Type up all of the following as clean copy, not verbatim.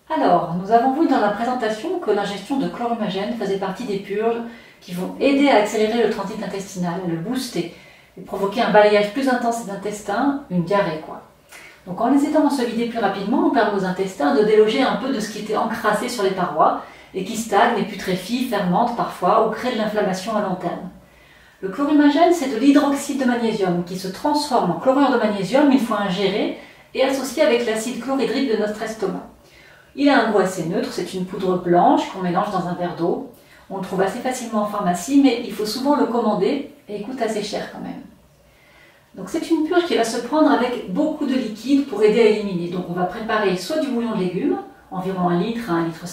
Alors, nous avons vu dans la présentation que l'ingestion de chlorhumagène faisait partie des purges qui vont aider à accélérer le transit intestinal, à le booster, et provoquer un balayage plus intense des intestins, une diarrhée quoi. Donc en les aidant à se vider plus rapidement, on permet aux intestins de déloger un peu de ce qui était encrassé sur les parois et qui stagne et putréfie, fermente parfois ou crée de l'inflammation à long terme. Le chlorhumagène, c'est de l'hydroxyde de magnésium qui se transforme en chlorure de magnésium une fois ingéré et associé avec l'acide chlorhydrique de notre estomac. Il a un goût assez neutre, c'est une poudre blanche qu'on mélange dans un verre d'eau. On le trouve assez facilement en pharmacie, mais il faut souvent le commander et il coûte assez cher quand même. Donc c'est une purge qui va se prendre avec beaucoup de liquide pour aider à éliminer. Donc on va préparer soit du bouillon de légumes, environ 1 litre à 1,5 litre,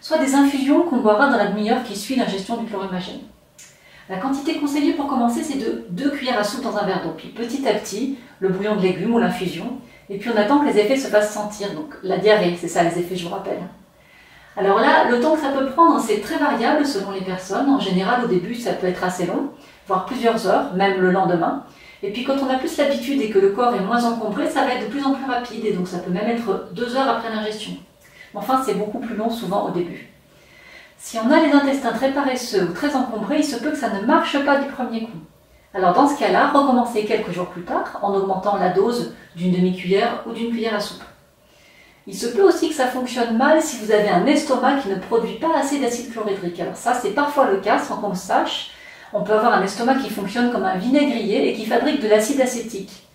soit des infusions qu'on boira dans la demi-heure qui suit l'ingestion du chlorhumagène. La quantité conseillée pour commencer, c'est de 2 cuillères à soupe dans un verre d'eau. Puis petit à petit, le bouillon de légumes ou l'infusion. Et puis on attend que les effets se fassent sentir. Donc la diarrhée, c'est ça les effets, je vous rappelle. Alors là, le temps que ça peut prendre, c'est très variable selon les personnes. En général, au début, ça peut être assez long, voire plusieurs heures, même le lendemain. Et puis quand on a plus l'habitude et que le corps est moins encombré, ça va être de plus en plus rapide. Et donc ça peut même être 2 heures après l'ingestion. Enfin, c'est beaucoup plus long souvent au début. Si on a les intestins très paresseux ou très encombrés, il se peut que ça ne marche pas du premier coup. Alors dans ce cas-là, recommencez quelques jours plus tard en augmentant la dose d'une demi-cuillère ou d'une cuillère à soupe. Il se peut aussi que ça fonctionne mal si vous avez un estomac qui ne produit pas assez d'acide chlorhydrique. Alors ça, c'est parfois le cas sans qu'on le sache. On peut avoir un estomac qui fonctionne comme un vinaigrier et qui fabrique de l'acide acétique.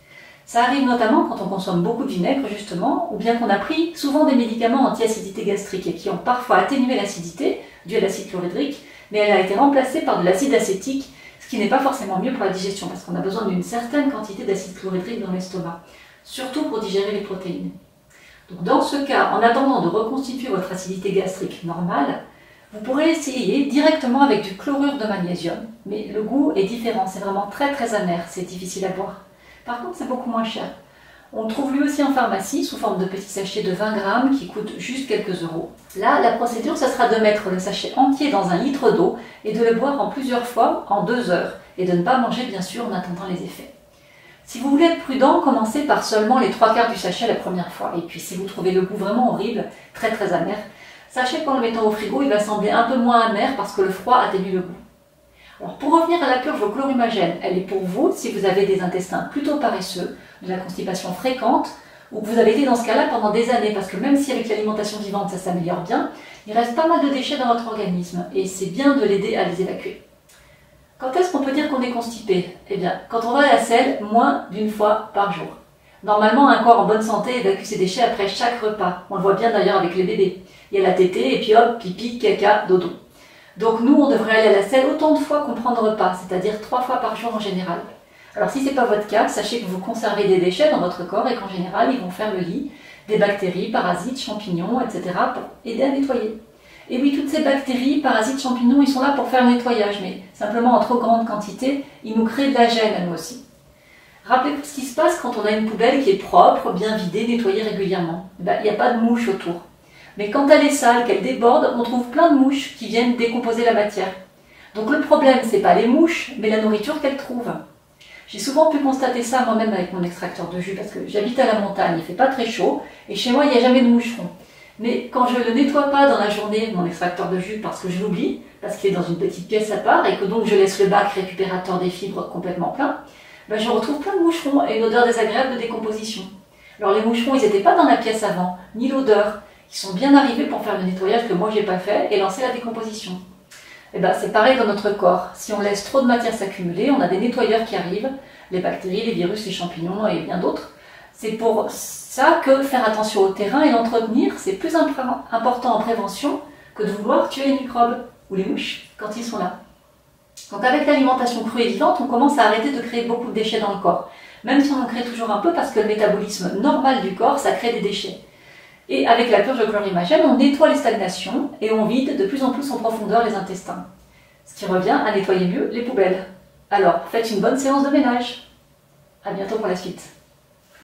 Ça arrive notamment quand on consomme beaucoup de vinaigre justement, ou bien qu'on a pris souvent des médicaments anti-acidité gastrique et qui ont parfois atténué l'acidité due à l'acide chlorhydrique, mais elle a été remplacée par de l'acide acétique, ce qui n'est pas forcément mieux pour la digestion parce qu'on a besoin d'une certaine quantité d'acide chlorhydrique dans l'estomac, surtout pour digérer les protéines. Donc dans ce cas, en attendant de reconstituer votre acidité gastrique normale, vous pourrez essayer directement avec du chlorure de magnésium, mais le goût est différent, c'est vraiment très très amer, c'est difficile à boire. Par contre, c'est beaucoup moins cher. On le trouve lui aussi en pharmacie sous forme de petits sachets de 20 grammes qui coûtent juste quelques euros. Là, la procédure, ce sera de mettre le sachet entier dans 1 litre d'eau et de le boire en plusieurs fois en 2 heures et de ne pas manger bien sûr en attendant les effets. Si vous voulez être prudent, commencez par seulement les 3/4 du sachet la première fois. Et puis si vous trouvez le goût vraiment horrible, très très amer, sachez qu'en le mettant au frigo, il va sembler un peu moins amer parce que le froid atténue le goût. Alors pour revenir à la purge au chlorhumagène, elle est pour vous si vous avez des intestins plutôt paresseux, de la constipation fréquente, ou que vous avez été dans ce cas-là pendant des années, parce que même si avec l'alimentation vivante ça s'améliore bien, il reste pas mal de déchets dans votre organisme, et c'est bien de l'aider à les évacuer. Quand est-ce qu'on peut dire qu'on est constipé? Eh bien, quand on va à la selle moins d'1 fois par jour. Normalement, un corps en bonne santé évacue ses déchets après chaque repas. On le voit bien d'ailleurs avec les bébés. Il y a la tétée, et puis hop, pipi, caca, dodo. Donc nous, on devrait aller à la selle autant de fois qu'on prend de repas, c'est-à-dire 3 fois par jour en général. Alors si ce n'est pas votre cas, sachez que vous conservez des déchets dans votre corps et qu'en général, ils vont faire le lit des bactéries, parasites, champignons, etc. pour aider à nettoyer. Et oui, toutes ces bactéries, parasites, champignons, ils sont là pour faire le nettoyage, mais simplement en trop grande quantité, ils nous créent de la gêne à nous aussi. Rappelez-vous ce qui se passe quand on a une poubelle qui est propre, bien vidée, nettoyée régulièrement. Il n'y a pas de mouches autour. Mais quand elle est sale, qu'elle déborde, on trouve plein de mouches qui viennent décomposer la matière. Donc le problème, ce n'est pas les mouches, mais la nourriture qu'elles trouvent. J'ai souvent pu constater ça moi-même avec mon extracteur de jus, parce que j'habite à la montagne, il ne fait pas très chaud, et chez moi, il n'y a jamais de moucherons. Mais quand je ne le nettoie pas dans la journée, mon extracteur de jus, parce que je l'oublie, parce qu'il est dans une petite pièce à part, et que donc je laisse le bac récupérateur des fibres complètement plein, ben je retrouve plein de moucherons et une odeur désagréable de décomposition. Alors les moucherons, ils n'étaient pas dans la pièce avant, ni l'odeur. Ils sont bien arrivés pour faire le nettoyage que moi j'ai pas fait et lancer la décomposition. Et ben c'est pareil dans notre corps. Si on laisse trop de matière s'accumuler, on a des nettoyeurs qui arrivent, les bactéries, les virus, les champignons et bien d'autres. C'est pour ça que faire attention au terrain et l'entretenir, c'est plus important en prévention que de vouloir tuer les microbes ou les mouches quand ils sont là. Donc avec l'alimentation crue et vivante, on commence à arrêter de créer beaucoup de déchets dans le corps. Même si on en crée toujours un peu parce que le métabolisme normal du corps, ça crée des déchets. Et avec la purge de chlorhumagène, on nettoie les stagnations et on vide de plus en plus en profondeur les intestins. Ce qui revient à nettoyer mieux les poubelles. Alors, faites une bonne séance de ménage. À bientôt pour la suite.